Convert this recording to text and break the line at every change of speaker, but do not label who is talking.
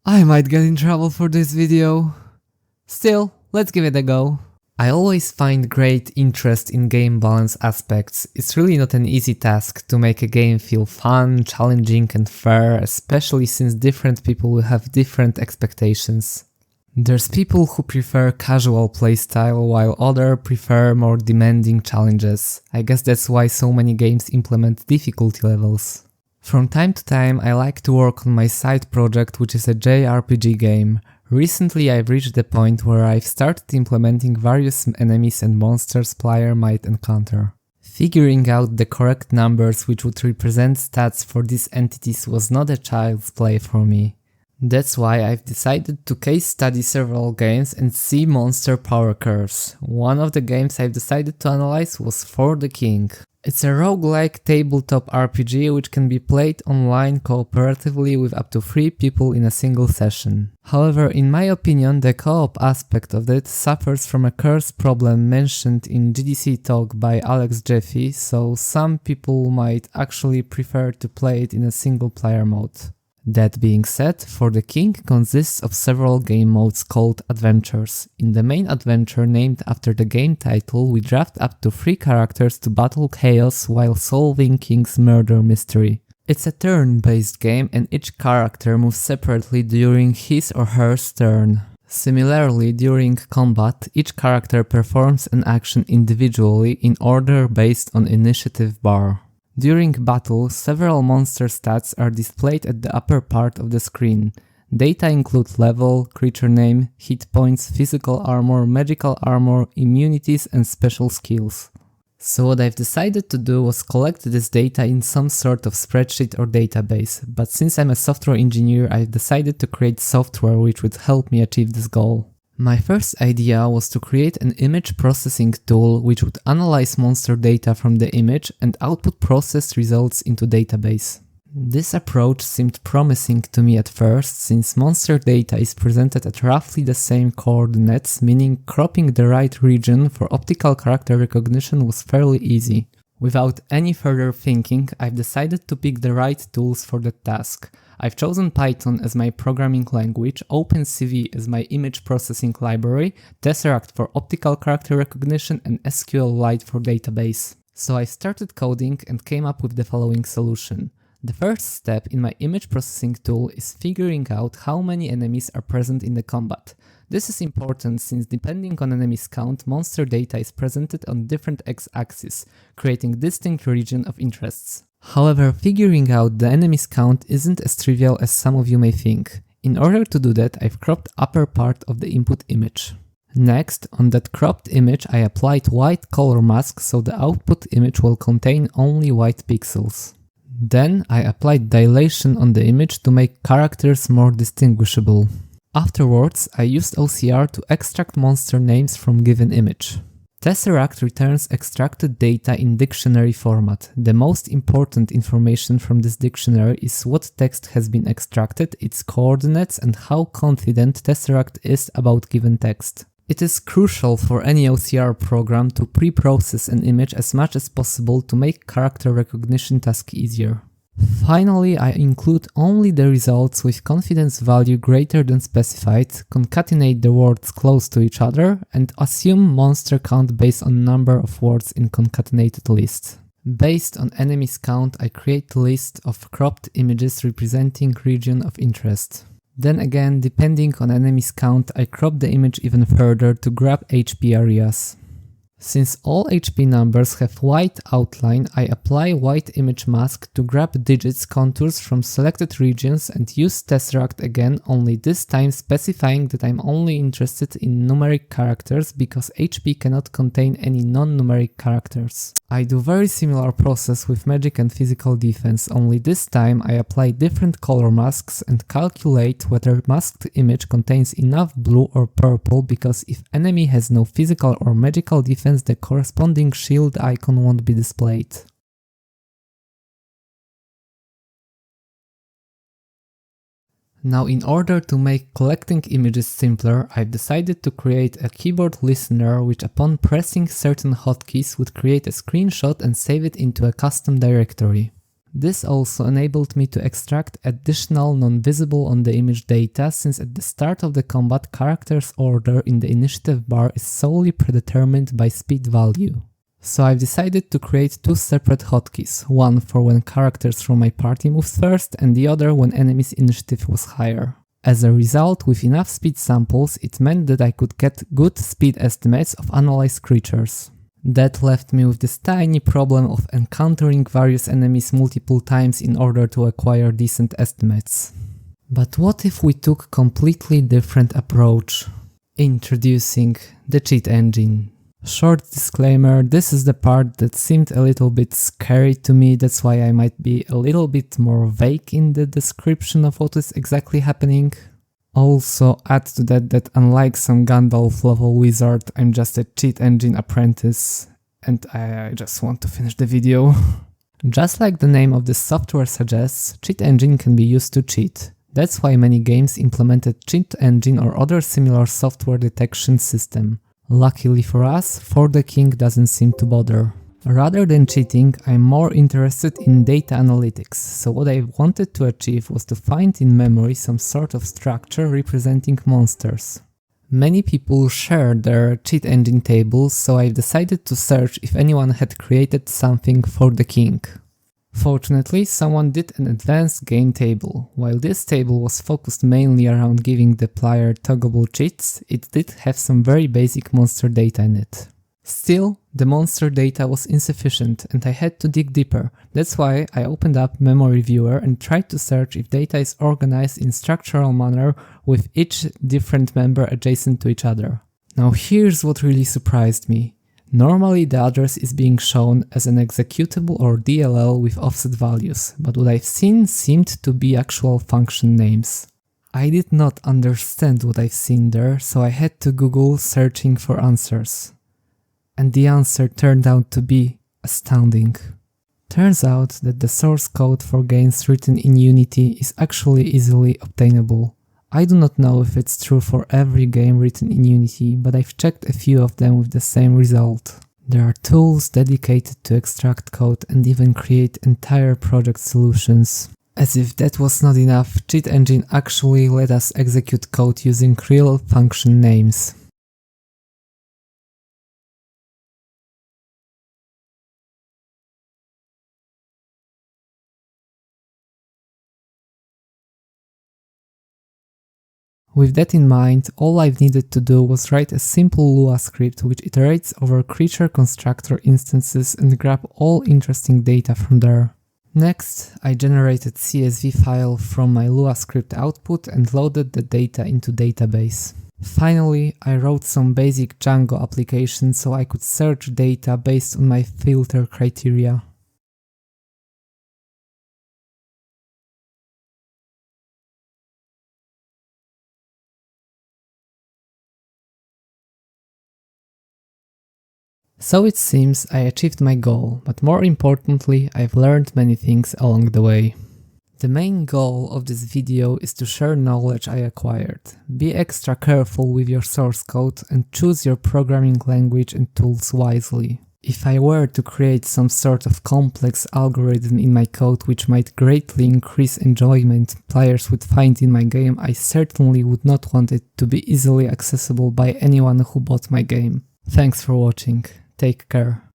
I might get in trouble for this video. Still, let's give it a go. I always find great interest in game balance aspects. It's really not an easy task to make a game feel fun, challenging and fair, especially since different people will have different expectations. There's people who prefer casual playstyle while others prefer more demanding challenges. I guess that's why so many games implement difficulty levels. From time to time I like to work on my side project, which is a JRPG game. Recently I've reached the point where I've started implementing various enemies and monsters player might encounter. Figuring out the correct numbers which would represent stats for these entities was not a child's play for me. That's why I've decided to case study several games and see monster power curves. One of the games I've decided to analyze was For the King. It's a roguelike tabletop RPG which can be played online cooperatively with up to 3 people in a single session. However, in my opinion, the co-op aspect of it suffers from a curse problem mentioned in GDC talk by Alex Jeffy, so some people might actually prefer to play it in a single player mode. That being said, For the King consists of several game modes called adventures. In the main adventure named after the game title, we draft up to 3 characters to battle chaos while solving King's murder mystery. It's a turn-based game and each character moves separately during his or her turn. Similarly, during combat, each character performs an action individually in order based on initiative bar. During battle, several monster stats are displayed at the upper part of the screen. Data include level, creature name, hit points, physical armor, magical armor, immunities and special skills. So what I've decided to do was collect this data in some sort of spreadsheet or database, but since I'm a software engineer, I've decided to create software which would help me achieve this goal. My first idea was to create an image processing tool which would analyze monster data from the image and output processed results into database. This approach seemed promising to me at first, since monster data is presented at roughly the same coordinates, meaning cropping the right region for optical character recognition was fairly easy. Without any further thinking, I've decided to pick the right tools for the task. I've chosen Python as my programming language, OpenCV as my image processing library, Tesseract for optical character recognition and SQLite for database. So I started coding and came up with the following solution. The first step in my image processing tool is figuring out how many enemies are present in the combat. This is important since depending on enemies count, monster data is presented on different x-axes, creating distinct region of interests. However, figuring out the enemies count isn't as trivial as some of you may think. In order to do that, I've cropped upper part of the input image. Next, on that cropped image I applied white color mask so the output image will contain only white pixels. Then I applied dilation on the image to make characters more distinguishable. Afterwards, I used OCR to extract monster names from given image. Tesseract returns extracted data in dictionary format. The most important information from this dictionary is what text has been extracted, its coordinates and how confident Tesseract is about given text. It is crucial for any OCR program to pre-process an image as much as possible to make character recognition task easier. Finally, I include only the results with confidence value greater than specified, concatenate the words close to each other, and assume monster count based on number of words in concatenated list. Based on enemies count, I create a list of cropped images representing region of interest. Then again, depending on enemies count, I crop the image even further to grab HP areas. Since all HP numbers have white outline, I apply white image mask to grab digits contours from selected regions and use Tesseract again, only this time specifying that I'm only interested in numeric characters because HP cannot contain any non-numeric characters. I do very similar process with magic and physical defense, only this time I apply different color masks and calculate whether masked image contains enough blue or purple, because if enemy has no physical or magical defense, the corresponding shield icon won't be displayed. Now, in order to make collecting images simpler, I've decided to create a keyboard listener which upon pressing certain hotkeys would create a screenshot and save it into a custom directory. This also enabled me to extract additional non-visible on the image data, since at the start of the combat, character's order in the initiative bar is solely predetermined by speed value. So I've decided to create two separate hotkeys, one for when characters from my party moves first and the other when enemy's initiative was higher. As a result, with enough speed samples, it meant that I could get good speed estimates of analyzed creatures. That left me with this tiny problem of encountering various enemies multiple times in order to acquire decent estimates. But what if we took a completely different approach? Introducing the cheat engine. Short disclaimer, this is the part that seemed a little bit scary to me, that's why I might be a little bit more vague in the description of what is exactly happening. Also add to that unlike some Gandalf level wizard, I'm just a cheat engine apprentice and I just want to finish the video. Just like the name of this software suggests, cheat engine can be used to cheat. That's why many games implemented cheat engine or other similar software detection system. Luckily for us, For the King doesn't seem to bother. Rather than cheating, I'm more interested in data analytics, so what I wanted to achieve was to find in memory some sort of structure representing monsters. Many people share their cheat engine tables, so I've decided to search if anyone had created something for the king. Fortunately, someone did an advanced game table. While this table was focused mainly around giving the player toggable cheats, it did have some very basic monster data in it. Still, the monster data was insufficient and I had to dig deeper. That's why I opened up Memory Viewer and tried to search if data is organized in structural manner with each different member adjacent to each other. Now here's what really surprised me. Normally the address is being shown as an executable or DLL with offset values, but what I've seen seemed to be actual function names. I did not understand what I've seen there, so I had to Google searching for answers. And the answer turned out to be astounding. Turns out that the source code for games written in Unity is actually easily obtainable. I do not know if it's true for every game written in Unity, but I've checked a few of them with the same result. There are tools dedicated to extract code and even create entire project solutions. As if that was not enough, Cheat Engine actually let us execute code using real function names. With that in mind, all I've needed to do was write a simple Lua script which iterates over creature constructor instances and grab all interesting data from there. Next, I generated CSV file from my Lua script output and loaded the data into database. Finally, I wrote some basic Django application so I could search data based on my filter criteria. So it seems I achieved my goal, but more importantly, I've learned many things along the way. The main goal of this video is to share knowledge I acquired. Be extra careful with your source code and choose your programming language and tools wisely. If I were to create some sort of complex algorithm in my code which might greatly increase enjoyment players would find in my game, I certainly would not want it to be easily accessible by anyone who bought my game. Thanks for watching. Take care.